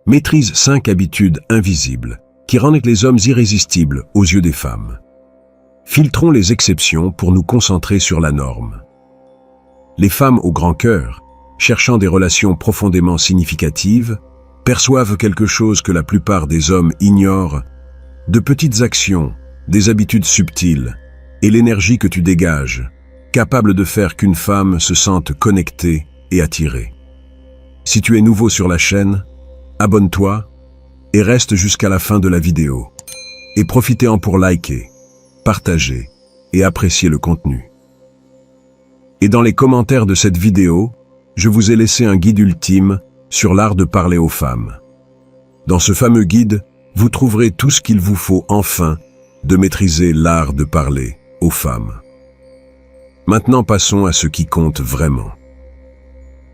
Maîtrise 5 habitudes invisibles qui rendent les hommes irrésistibles aux yeux des femmes. Filtrons les exceptions pour nous concentrer sur la norme. Les femmes au grand cœur, cherchant des relations profondément significatives, perçoivent quelque chose que la plupart des hommes ignorent, de petites actions, des habitudes subtiles et l'énergie que tu dégages, capable de faire qu'une femme se sente connectée et attirée. Si tu es nouveau sur la chaîne, abonne-toi et reste jusqu'à la fin de la vidéo. Et profitez-en pour liker, partager et apprécier le contenu. Et dans les commentaires de cette vidéo, je vous ai laissé un guide ultime sur l'art de parler aux femmes. Dans ce fameux guide, vous trouverez tout ce qu'il vous faut enfin de maîtriser l'art de parler aux femmes. Maintenant passons à ce qui compte vraiment.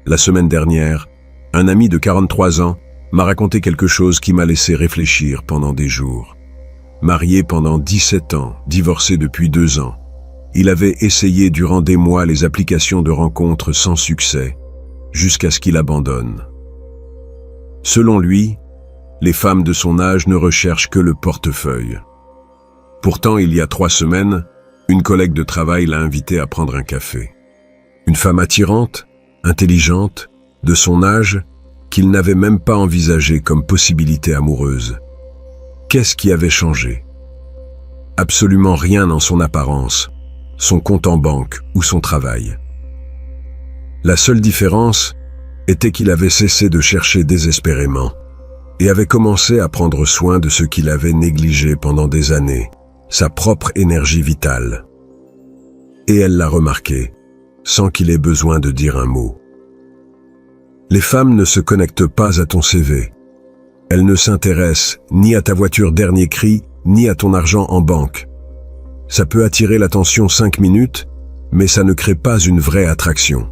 La semaine dernière, un ami de 43 ans m'a raconté quelque chose qui m'a laissé réfléchir pendant des jours. Marié pendant 17 ans, divorcé depuis 2 ans, il avait essayé durant des mois les applications de rencontres sans succès, jusqu'à ce qu'il abandonne. Selon lui, les femmes de son âge ne recherchent que le portefeuille. Pourtant, il y a 3 semaines, une collègue de travail l'a invité à prendre un café. Une femme attirante, intelligente, de son âge, qu'il n'avait même pas envisagée comme possibilité amoureuse. Qu'est-ce qui avait changé? Absolument rien dans son apparence, son compte en banque ou son travail. La seule différence était qu'il avait cessé de chercher désespérément et avait commencé à prendre soin de ce qu'il avait négligé pendant des années, sa propre énergie vitale. Et elle l'a remarqué, sans qu'il ait besoin de dire un mot. Les femmes ne se connectent pas à ton CV. Elles ne s'intéressent ni à ta voiture dernier cri, ni à ton argent en banque. Ça peut attirer l'attention 5 minutes, mais ça ne crée pas une vraie attraction.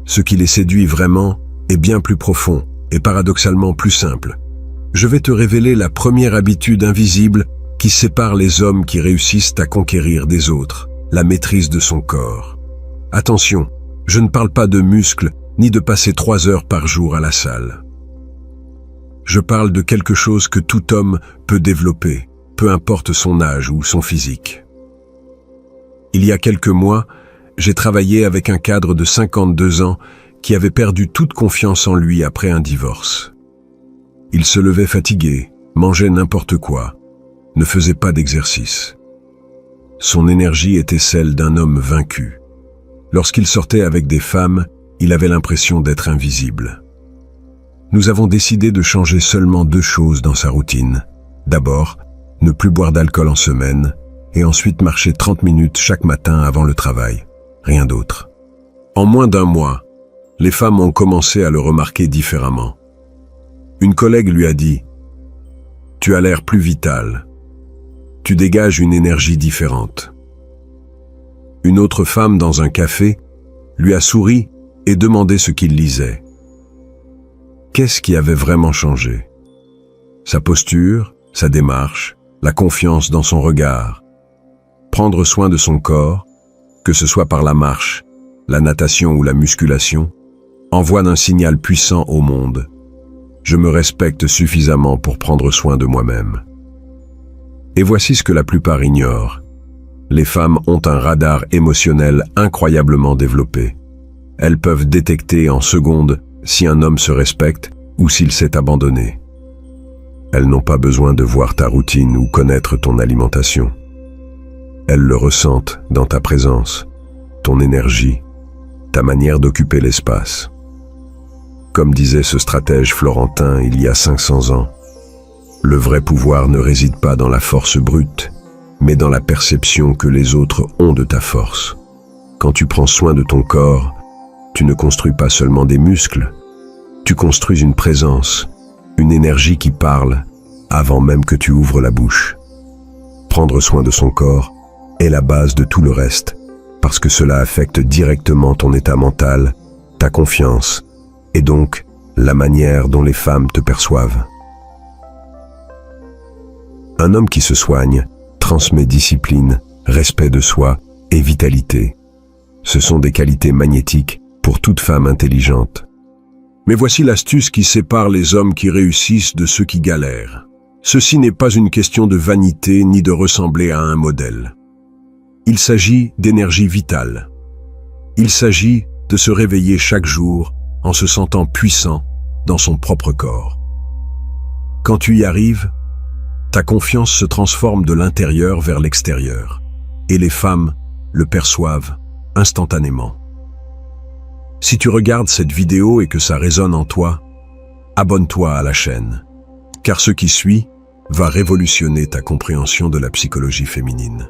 Ce qui les séduit vraiment est bien plus profond et paradoxalement plus simple. Je vais te révéler la première habitude invisible qui sépare les hommes qui réussissent à conquérir des autres, la maîtrise de son corps. Attention, je ne parle pas de muscles ni de passer 3 heures par jour à la salle. Je parle de quelque chose que tout homme peut développer, peu importe son âge ou son physique. Il y a quelques mois, j'ai travaillé avec un cadre de 52 ans qui avait perdu toute confiance en lui après un divorce. Il se levait fatigué, mangeait n'importe quoi, ne faisait pas d'exercice. Son énergie était celle d'un homme vaincu. Lorsqu'il sortait avec des femmes, il avait l'impression d'être invisible. Nous avons décidé de changer seulement 2 choses dans sa routine. D'abord, ne plus boire d'alcool en semaine, et ensuite marcher 30 minutes chaque matin avant le travail. Rien d'autre. En moins d'1 mois, les femmes ont commencé à le remarquer différemment. Une collègue lui a dit « Tu as l'air plus vital. Tu dégages une énergie différente. » Une autre femme dans un café lui a souri et demandé ce qu'il lisait. Qu'est-ce qui avait vraiment changé? Sa posture, sa démarche, la confiance dans son regard. Prendre soin de son corps, que ce soit par la marche, la natation ou la musculation, envoie un signal puissant au monde. Je me respecte suffisamment pour prendre soin de moi-même. Et voici ce que la plupart ignorent. Les femmes ont un radar émotionnel incroyablement développé. Elles peuvent détecter en secondes si un homme se respecte ou s'il s'est abandonné. Elles n'ont pas besoin de voir ta routine ou connaître ton alimentation. Elles le ressentent dans ta présence, ton énergie, ta manière d'occuper l'espace. Comme disait ce stratège florentin il y a 500 ans, le vrai pouvoir ne réside pas dans la force brute, mais dans la perception que les autres ont de ta force. Quand tu prends soin de ton corps, tu ne construis pas seulement des muscles, tu construis une présence, une énergie qui parle avant même que tu ouvres la bouche. Prendre soin de son corps est la base de tout le reste, parce que cela affecte directement ton état mental, ta confiance, et donc la manière dont les femmes te perçoivent. Un homme qui se soigne transmet discipline, respect de soi et vitalité. Ce sont des qualités magnétiques pour toute femme intelligente. Mais voici l'astuce qui sépare les hommes qui réussissent de ceux qui galèrent. Ceci n'est pas une question de vanité ni de ressembler à un modèle. Il s'agit d'énergie vitale. Il s'agit de se réveiller chaque jour en se sentant puissant dans son propre corps. Quand tu y arrives, ta confiance se transforme de l'intérieur vers l'extérieur, et les femmes le perçoivent instantanément. Si tu regardes cette vidéo et que ça résonne en toi, abonne-toi à la chaîne, car ce qui suit va révolutionner ta compréhension de la psychologie féminine.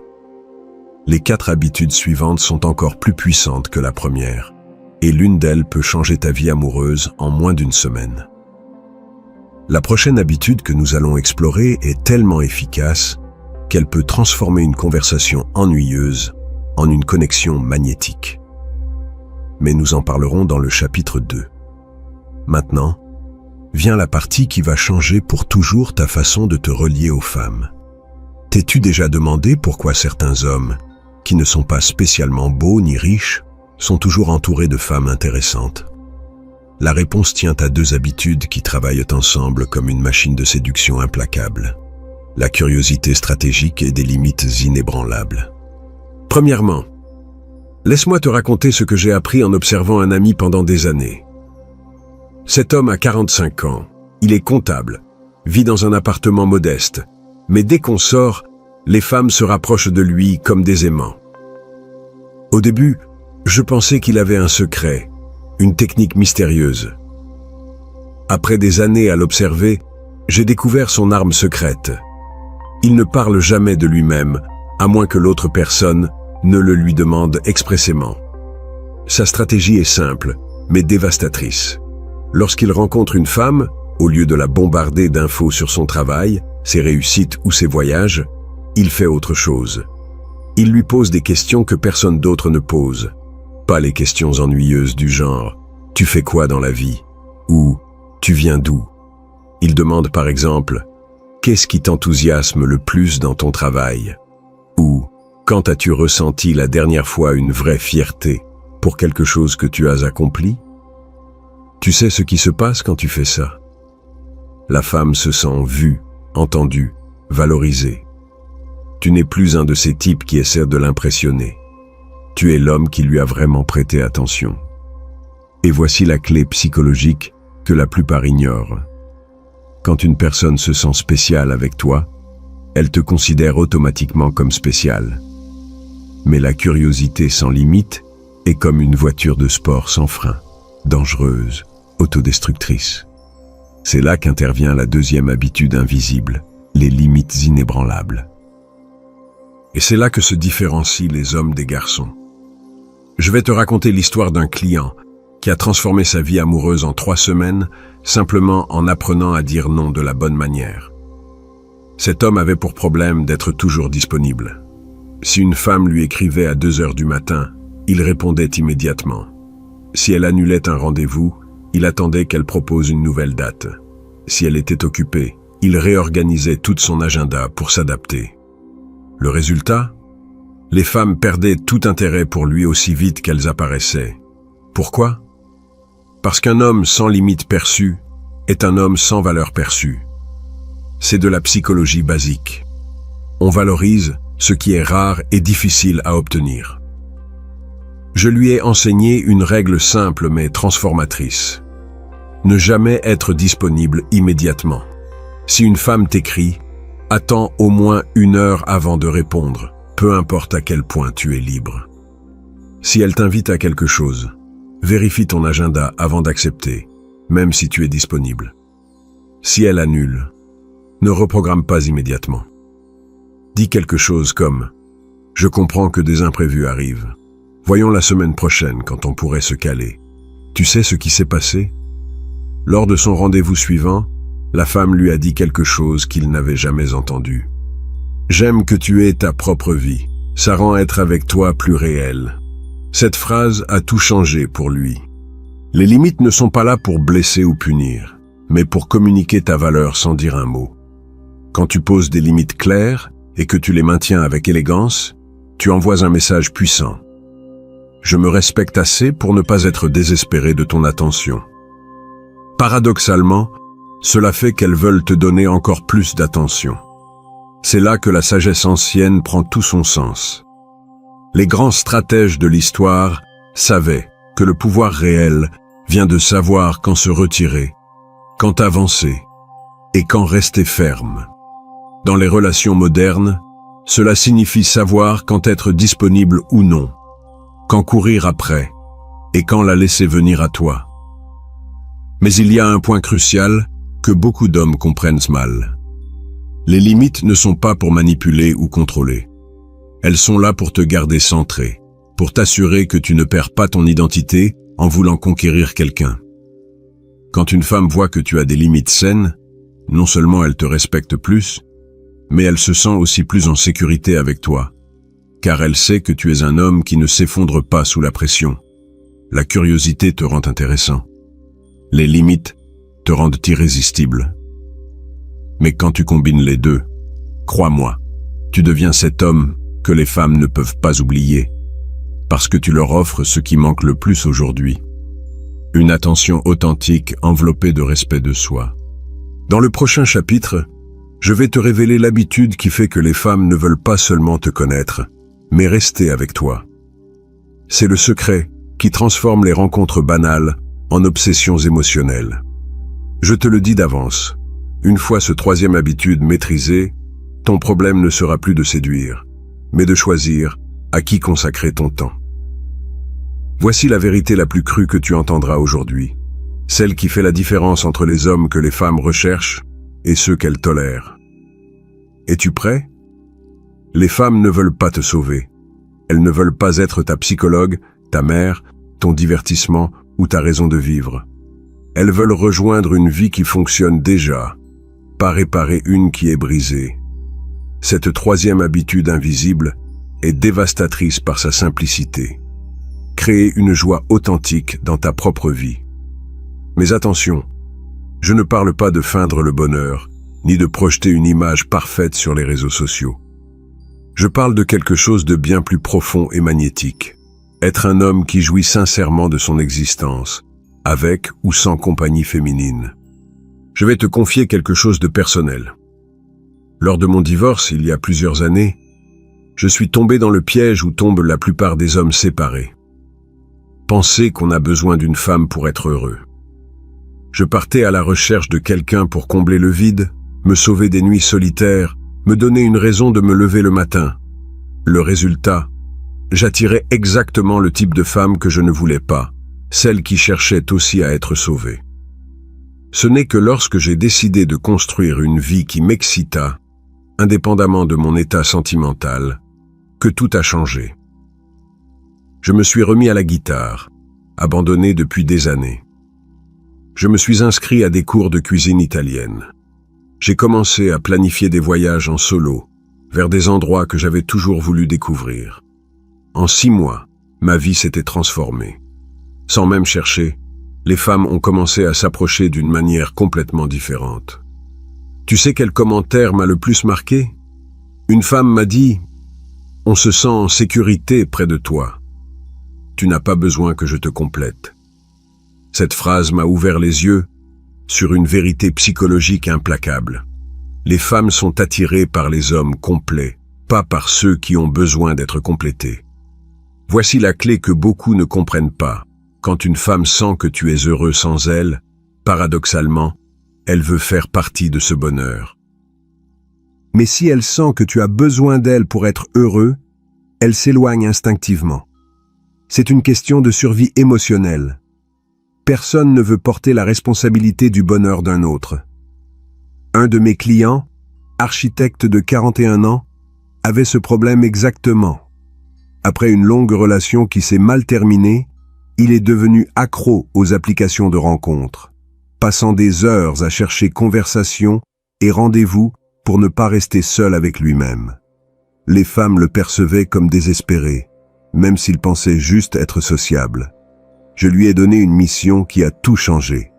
Les 4 habitudes suivantes sont encore plus puissantes que la première, et l'une d'elles peut changer ta vie amoureuse en moins d'une semaine. La prochaine habitude que nous allons explorer est tellement efficace qu'elle peut transformer une conversation ennuyeuse en une connexion magnétique. Mais nous en parlerons dans le chapitre 2. Maintenant, vient la partie qui va changer pour toujours ta façon de te relier aux femmes. T'es-tu déjà demandé pourquoi certains hommes, qui ne sont pas spécialement beaux ni riches, sont toujours entourés de femmes intéressantes? La réponse tient à 2 habitudes qui travaillent ensemble comme une machine de séduction implacable. La curiosité stratégique et des limites inébranlables. Premièrement, laisse-moi te raconter ce que j'ai appris en observant un ami pendant des années. Cet homme a 45 ans, il est comptable, vit dans un appartement modeste, mais dès qu'on sort, les femmes se rapprochent de lui comme des aimants. Au début, je pensais qu'il avait un secret, une technique mystérieuse. Après des années à l'observer, j'ai découvert son arme secrète. Il ne parle jamais de lui-même, à moins que l'autre personne ne le lui demande expressément. Sa stratégie est simple, mais dévastatrice. Lorsqu'il rencontre une femme, au lieu de la bombarder d'infos sur son travail, ses réussites ou ses voyages, il fait autre chose. Il lui pose des questions que personne d'autre ne pose. Pas les questions ennuyeuses du genre « Tu fais quoi dans la vie ?» ou « Tu viens d'où ?» Il demande par exemple « Qu'est-ce qui t'enthousiasme le plus dans ton travail ?» ou « Quand as-tu ressenti la dernière fois une vraie fierté pour quelque chose que tu as accompli ?» Tu sais ce qui se passe quand tu fais ça? La femme se sent vue, entendue, valorisée. Tu n'es plus un de ces types qui essaient de l'impressionner. Tu es l'homme qui lui a vraiment prêté attention. Et voici la clé psychologique que la plupart ignorent. Quand une personne se sent spéciale avec toi, elle te considère automatiquement comme spécial. Mais la curiosité sans limite est comme une voiture de sport sans frein, dangereuse, autodestructrice. C'est là qu'intervient la 2e habitude invisible, les limites inébranlables. Et c'est là que se différencient les hommes des garçons. Je vais te raconter l'histoire d'un client qui a transformé sa vie amoureuse en 3 semaines simplement en apprenant à dire non de la bonne manière. Cet homme avait pour problème d'être toujours disponible. Si une femme lui écrivait à 2 heures du matin, il répondait immédiatement. Si elle annulait un rendez-vous, il attendait qu'elle propose une nouvelle date. Si elle était occupée, il réorganisait tout son agenda pour s'adapter. Le résultat? Les femmes perdaient tout intérêt pour lui aussi vite qu'elles apparaissaient. Pourquoi? Parce qu'un homme sans limite perçue est un homme sans valeur perçue. C'est de la psychologie basique. On valorise ce qui est rare et difficile à obtenir. Je lui ai enseigné une règle simple mais transformatrice. Ne jamais être disponible immédiatement. Si une femme t'écrit, attends au moins 1 heure avant de répondre, peu importe à quel point tu es libre. Si elle t'invite à quelque chose, vérifie ton agenda avant d'accepter, même si tu es disponible. Si elle annule, ne reprogramme pas immédiatement. Dis quelque chose comme « Je comprends que des imprévus arrivent. Voyons la semaine prochaine quand on pourrait se caler. Tu sais ce qui s'est passé ?» Lors de son rendez-vous suivant, la femme lui a dit quelque chose qu'il n'avait jamais entendu. « J'aime que tu aies ta propre vie. Ça rend être avec toi plus réel. » Cette phrase a tout changé pour lui. Les limites ne sont pas là pour blesser ou punir, mais pour communiquer ta valeur sans dire un mot. Quand tu poses des limites claires et que tu les maintiens avec élégance, tu envoies un message puissant. Je me respecte assez pour ne pas être désespéré de ton attention. Paradoxalement, cela fait qu'elles veulent te donner encore plus d'attention. C'est là que la sagesse ancienne prend tout son sens. Les grands stratèges de l'histoire savaient que le pouvoir réel vient de savoir quand se retirer, quand avancer et quand rester ferme. Dans les relations modernes, cela signifie savoir quand être disponible ou non, quand courir après et quand la laisser venir à toi. Mais il y a un point crucial que beaucoup d'hommes comprennent mal. Les limites ne sont pas pour manipuler ou contrôler. Elles sont là pour te garder centré, pour t'assurer que tu ne perds pas ton identité en voulant conquérir quelqu'un. Quand une femme voit que tu as des limites saines, non seulement elle te respecte plus, mais elle se sent aussi plus en sécurité avec toi, car elle sait que tu es un homme qui ne s'effondre pas sous la pression. La curiosité te rend intéressant. Les limites te rendent irrésistible. Mais quand tu combines les deux, crois-moi, tu deviens cet homme que les femmes ne peuvent pas oublier, parce que tu leur offres ce qui manque le plus aujourd'hui. Une attention authentique enveloppée de respect de soi. Dans le prochain chapitre, je vais te révéler l'habitude qui fait que les femmes ne veulent pas seulement te connaître, mais rester avec toi. C'est le secret qui transforme les rencontres banales en obsessions émotionnelles. Je te le dis d'avance, une fois ce troisième habitude maîtrisée, ton problème ne sera plus de séduire, mais de choisir à qui consacrer ton temps. Voici la vérité la plus crue que tu entendras aujourd'hui, celle qui fait la différence entre les hommes que les femmes recherchent et ceux qu'elles tolèrent. Es-tu prêt? Les femmes ne veulent pas te sauver. Elles ne veulent pas être ta psychologue, ta mère, ton divertissement ou ta raison de vivre. Elles veulent rejoindre une vie qui fonctionne déjà, pas réparer une qui est brisée. Cette troisième habitude invisible est dévastatrice par sa simplicité. Créer une joie authentique dans ta propre vie. Mais attention, je ne parle pas de feindre le bonheur, ni de projeter une image parfaite sur les réseaux sociaux. Je parle de quelque chose de bien plus profond et magnétique. Être un homme qui jouit sincèrement de son existence, avec ou sans compagnie féminine. Je vais te confier quelque chose de personnel. Lors de mon divorce, il y a plusieurs années, je suis tombé dans le piège où tombent la plupart des hommes séparés. Penser qu'on a besoin d'une femme pour être heureux. Je partais à la recherche de quelqu'un pour combler le vide, me sauver des nuits solitaires, me donner une raison de me lever le matin. Le résultat, j'attirais exactement le type de femme que je ne voulais pas, celle qui cherchait aussi à être sauvée. Ce n'est que lorsque j'ai décidé de construire une vie qui m'excita, indépendamment de mon état sentimental, que tout a changé. Je me suis remis à la guitare, abandonné depuis des années. Je me suis inscrit à des cours de cuisine italienne. J'ai commencé à planifier des voyages en solo, vers des endroits que j'avais toujours voulu découvrir. En 6 mois, ma vie s'était transformée. Sans même chercher, les femmes ont commencé à s'approcher d'une manière complètement différente. Tu sais quel commentaire m'a le plus marqué? Une femme m'a dit « On se sent en sécurité près de toi. Tu n'as pas besoin que je te complète. » Cette phrase m'a ouvert les yeux sur une vérité psychologique implacable. Les femmes sont attirées par les hommes complets, pas par ceux qui ont besoin d'être complétés. Voici la clé que beaucoup ne comprennent pas. Quand une femme sent que tu es heureux sans elle, paradoxalement, elle veut faire partie de ce bonheur. Mais si elle sent que tu as besoin d'elle pour être heureux, elle s'éloigne instinctivement. C'est une question de survie émotionnelle. Personne ne veut porter la responsabilité du bonheur d'un autre. Un de mes clients, architecte de 41 ans, avait ce problème exactement. Après une longue relation qui s'est mal terminée, il est devenu accro aux applications de rencontres, passant des heures à chercher conversation et rendez-vous pour ne pas rester seul avec lui-même. Les femmes le percevaient comme désespéré, même s'il pensait juste être sociable. Je lui ai donné une mission qui a tout changé.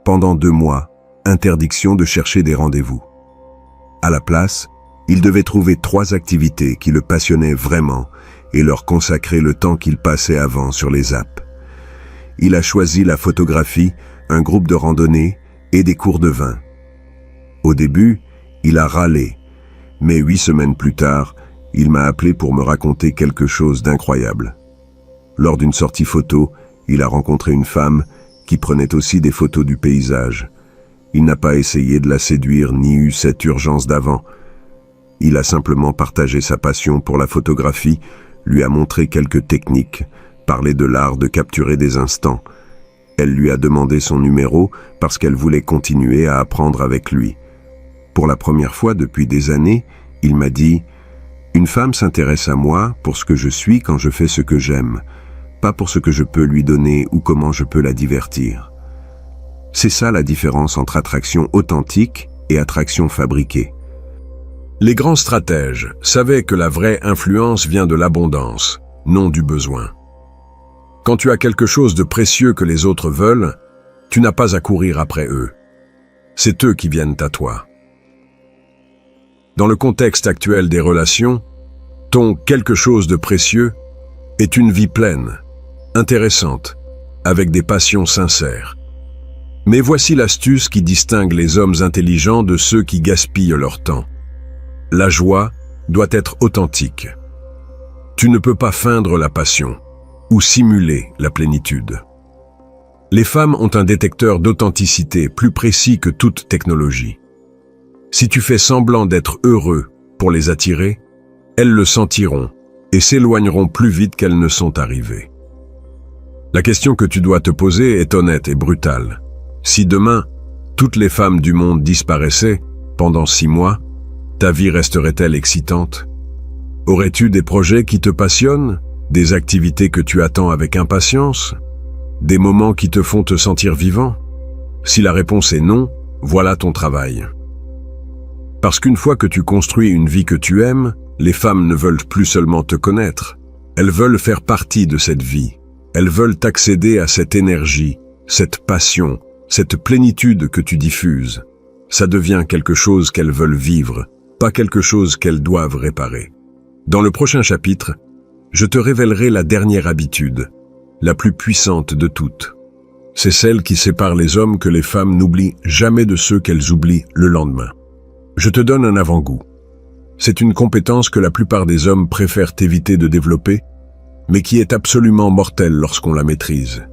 Pendant 2 mois, interdiction de chercher des rendez-vous. À la place, il devait trouver 3 activités qui le passionnaient vraiment et leur consacrer le temps qu'il passait avant sur les apps. il a choisi la photographie, un groupe de randonnée et des cours de vin. Au début, il a râlé, mais 8 semaines plus tard, il m'a appelé pour me raconter quelque chose d'incroyable. Lors d'une sortie photo, il a rencontré une femme qui prenait aussi des photos du paysage. Il n'a pas essayé de la séduire ni eu cette urgence d'avant. Il a simplement partagé sa passion pour la photographie, lui a montré quelques techniques, parlé de l'art de capturer des instants. Elle lui a demandé son numéro parce qu'elle voulait continuer à apprendre avec lui. Pour la première fois depuis des années, il m'a dit « Une femme s'intéresse à moi pour ce que je suis quand je fais ce que j'aime, pas pour ce que je peux lui donner ou comment je peux la divertir. » C'est ça la différence entre attraction authentique et attraction fabriquée. Les grands stratèges savaient que la vraie influence vient de l'abondance, non du besoin. Quand tu as quelque chose de précieux que les autres veulent, tu n'as pas à courir après eux. C'est eux qui viennent à toi. Dans le contexte actuel des relations, ton quelque chose de précieux est une vie pleine, intéressante, avec des passions sincères. Mais voici l'astuce qui distingue les hommes intelligents de ceux qui gaspillent leur temps. La joie doit être authentique. Tu ne peux pas feindre la passion ou simuler la plénitude. Les femmes ont un détecteur d'authenticité plus précis que toute technologie. Si tu fais semblant d'être heureux pour les attirer, elles le sentiront et s'éloigneront plus vite qu'elles ne sont arrivées. La question que tu dois te poser est honnête et brutale. Si demain, toutes les femmes du monde disparaissaient pendant 6 mois, ta vie resterait-elle excitante? Aurais-tu des projets qui te passionnent? Des activités que tu attends avec impatience? Des moments qui te font te sentir vivant? Si la réponse est non, voilà ton travail. Parce qu'une fois que tu construis une vie que tu aimes, les femmes ne veulent plus seulement te connaître. Elles veulent faire partie de cette vie. Elles veulent accéder à cette énergie, cette passion, cette plénitude que tu diffuses. Ça devient quelque chose qu'elles veulent vivre, pas quelque chose qu'elles doivent réparer. Dans le prochain chapitre, je te révélerai la dernière habitude, la plus puissante de toutes. C'est celle qui sépare les hommes que les femmes n'oublient jamais de ceux qu'elles oublient le lendemain. Je te donne un avant-goût. C'est une compétence que la plupart des hommes préfèrent éviter de développer, mais qui est absolument mortelle lorsqu'on la maîtrise.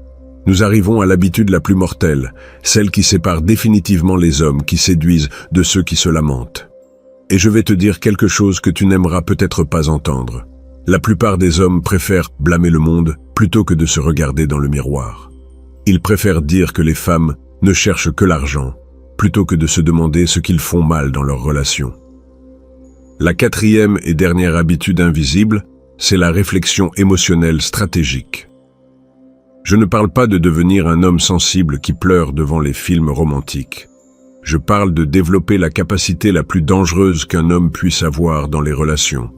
Nous arrivons à l'habitude la plus mortelle, celle qui sépare définitivement les hommes qui séduisent de ceux qui se lamentent. Et je vais te dire quelque chose que tu n'aimeras peut-être pas entendre. La plupart des hommes préfèrent blâmer le monde plutôt que de se regarder dans le miroir. Ils préfèrent dire que les femmes ne cherchent que l'argent, plutôt que de se demander ce qu'ils font mal dans leur relation. La 4e et dernière habitude invisible, c'est la réflexion émotionnelle stratégique. Je ne parle pas de devenir un homme sensible qui pleure devant les films romantiques. Je parle de développer la capacité la plus dangereuse qu'un homme puisse avoir dans les relations,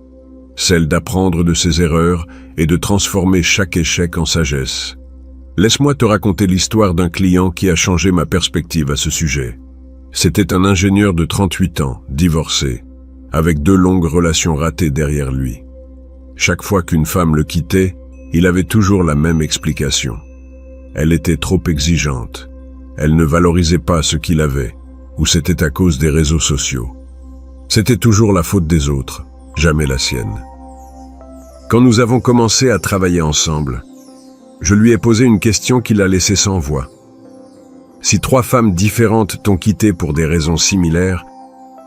celle d'apprendre de ses erreurs et de transformer chaque échec en sagesse. Laisse-moi te raconter l'histoire d'un client qui a changé ma perspective à ce sujet. C'était un ingénieur de 38 ans, divorcé, avec 2 longues relations ratées derrière lui. Chaque fois qu'une femme le quittait, il avait toujours la même explication. Elle était trop exigeante. Elle ne valorisait pas ce qu'il avait, ou c'était à cause des réseaux sociaux. C'était toujours la faute des autres, jamais la sienne. Quand nous avons commencé à travailler ensemble, je lui ai posé une question qui l'a laissé sans voix. Si 3 femmes différentes t'ont quitté pour des raisons similaires,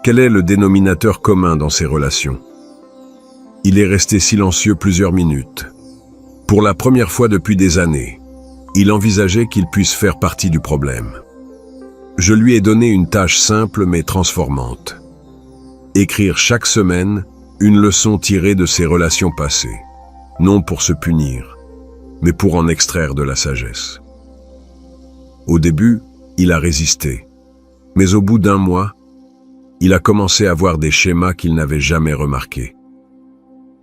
quel est le dénominateur commun dans ces relations? Il est resté silencieux plusieurs minutes. Pour la première fois depuis des années, il envisageait qu'il puisse faire partie du problème. Je lui ai donné une tâche simple mais transformante. Écrire chaque semaine une leçon tirée de ses relations passées, non pour se punir, mais pour en extraire de la sagesse. Au début, il a résisté, mais au bout d'1 mois, il a commencé à voir des schémas qu'il n'avait jamais remarqués.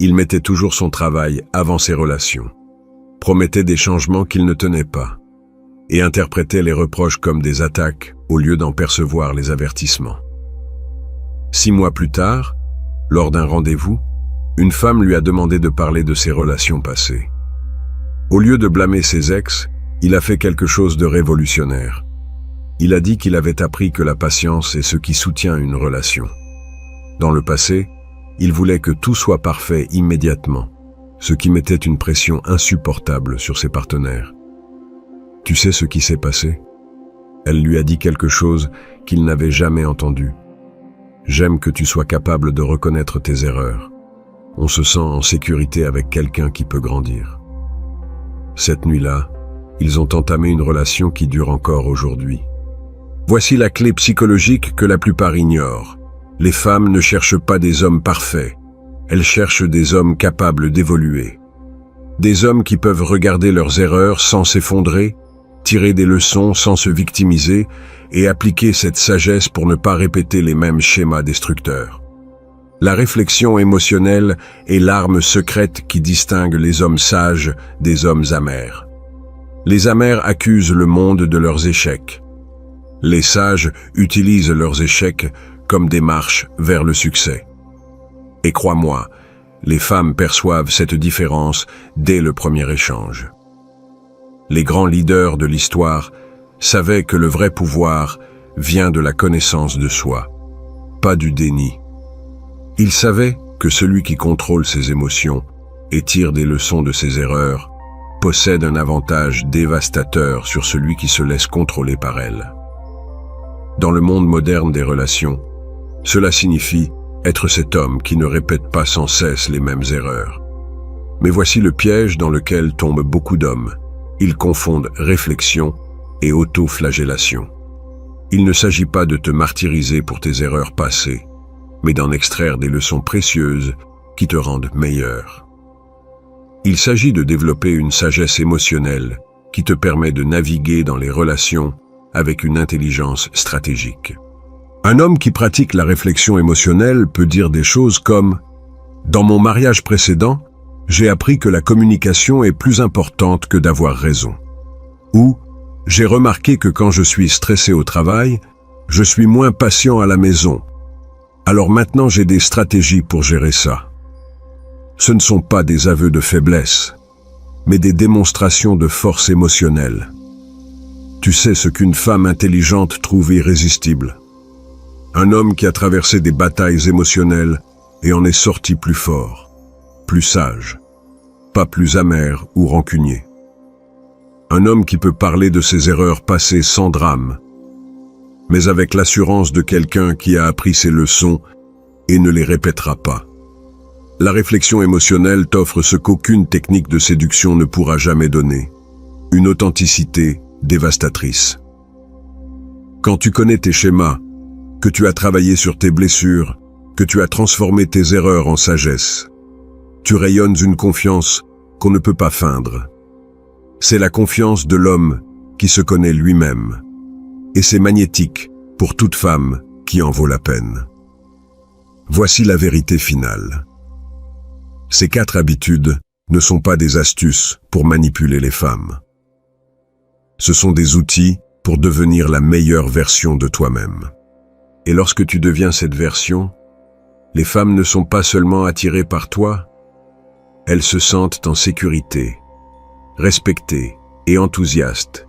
Il mettait toujours son travail avant ses relations, promettait des changements qu'il ne tenait pas, et interprétait les reproches comme des attaques au lieu d'en percevoir les avertissements. 6 mois plus tard, lors d'un rendez-vous, une femme lui a demandé de parler de ses relations passées. Au lieu de blâmer ses ex, Il a fait quelque chose de révolutionnaire. Il a dit qu'il avait appris que la patience est ce qui soutient une relation. Dans le passé, il voulait que tout soit parfait immédiatement, ce qui mettait une pression insupportable sur ses partenaires. Tu sais ce qui s'est passé? Elle lui a dit quelque chose qu'il n'avait jamais entendu. J'aime que tu sois capable de reconnaître tes erreurs. On se sent en sécurité avec quelqu'un qui peut grandir. Cette nuit-là, ils ont entamé une relation qui dure encore aujourd'hui. Voici la clé psychologique que la plupart ignorent. Les femmes ne cherchent pas des hommes parfaits. Elles cherchent des hommes capables d'évoluer. Des hommes qui peuvent regarder leurs erreurs sans s'effondrer, tirer des leçons sans se victimiser et appliquer cette sagesse pour ne pas répéter les mêmes schémas destructeurs. La réflexion émotionnelle est l'arme secrète qui distingue les hommes sages des hommes amers. Les amers accusent le monde de leurs échecs. Les sages utilisent leurs échecs comme des marches vers le succès. Et crois-moi, les femmes perçoivent cette différence dès le premier échange. Les grands leaders de l'histoire savaient que le vrai pouvoir vient de la connaissance de soi, pas du déni. Ils savaient que celui qui contrôle ses émotions et tire des leçons de ses erreurs possède un avantage dévastateur sur celui qui se laisse contrôler par elles. Dans le monde moderne des relations, cela signifie être cet homme qui ne répète pas sans cesse les mêmes erreurs. Mais voici le piège dans lequel tombent beaucoup d'hommes. Ils confondent réflexion et auto-flagellation. Il ne s'agit pas de te martyriser pour tes erreurs passées, mais d'en extraire des leçons précieuses qui te rendent meilleur. Il s'agit de développer une sagesse émotionnelle qui te permet de naviguer dans les relations avec une intelligence stratégique. Un homme qui pratique la réflexion émotionnelle peut dire des choses comme « Dans mon mariage précédent, j'ai appris que la communication est plus importante que d'avoir raison. » Ou « J'ai remarqué que quand je suis stressé au travail, je suis moins patient à la maison. Alors maintenant j'ai des stratégies pour gérer ça. » Ce ne sont pas des aveux de faiblesse, mais des démonstrations de force émotionnelle. Tu sais ce qu'une femme intelligente trouve irrésistible. Un homme qui a traversé des batailles émotionnelles et en est sorti plus fort, plus sage, pas plus amer ou rancunier. Un homme qui peut parler de ses erreurs passées sans drame, mais avec l'assurance de quelqu'un qui a appris ses leçons et ne les répétera pas. La réflexion émotionnelle t'offre ce qu'aucune technique de séduction ne pourra jamais donner, une authenticité dévastatrice. Quand tu connais tes schémas, que tu as travaillé sur tes blessures, que tu as transformé tes erreurs en sagesse, tu rayonnes une confiance qu'on ne peut pas feindre. C'est la confiance de l'homme qui se connaît lui-même. Et c'est magnétique pour toute femme qui en vaut la peine. Voici la vérité finale. Ces 4 habitudes ne sont pas des astuces pour manipuler les femmes. Ce sont des outils pour devenir la meilleure version de toi-même. Et lorsque tu deviens cette version, les femmes ne sont pas seulement attirées par toi, elles se sentent en sécurité, respectées et enthousiastes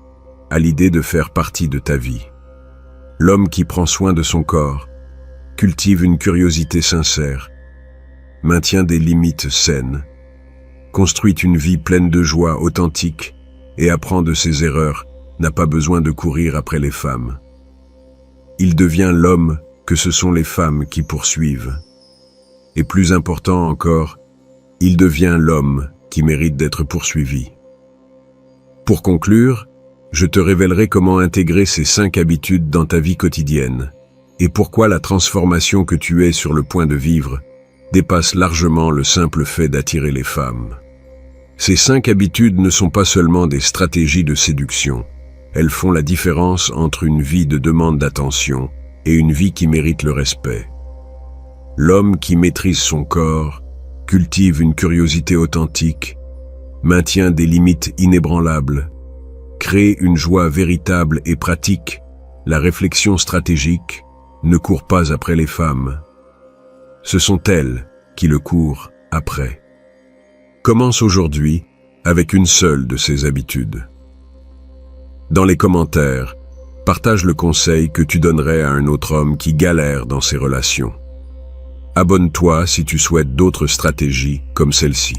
à l'idée de faire partie de ta vie. L'homme qui prend soin de son corps, cultive une curiosité sincère, maintient des limites saines, construit une vie pleine de joie authentique et apprend de ses erreurs, n'a pas besoin de courir après les femmes. Il devient l'homme que ce sont les femmes qui poursuivent. Et plus important encore, il devient l'homme qui mérite d'être poursuivi. Pour conclure, je te révélerai comment intégrer ces 5 habitudes dans ta vie quotidienne et pourquoi la transformation que tu es sur le point de vivre dépasse largement le simple fait d'attirer les femmes. Ces 5 habitudes ne sont pas seulement des stratégies de séduction. Elles font la différence entre une vie de demande d'attention et une vie qui mérite le respect. L'homme qui maîtrise son corps, cultive une curiosité authentique, maintient des limites inébranlables, crée une joie véritable et pratique, la réflexion stratégique, ne court pas après les femmes. Ce sont elles qui le courent après. Commence aujourd'hui avec une seule de ces habitudes. Dans les commentaires, partage le conseil que tu donnerais à un autre homme qui galère dans ses relations. Abonne-toi si tu souhaites d'autres stratégies comme celle-ci.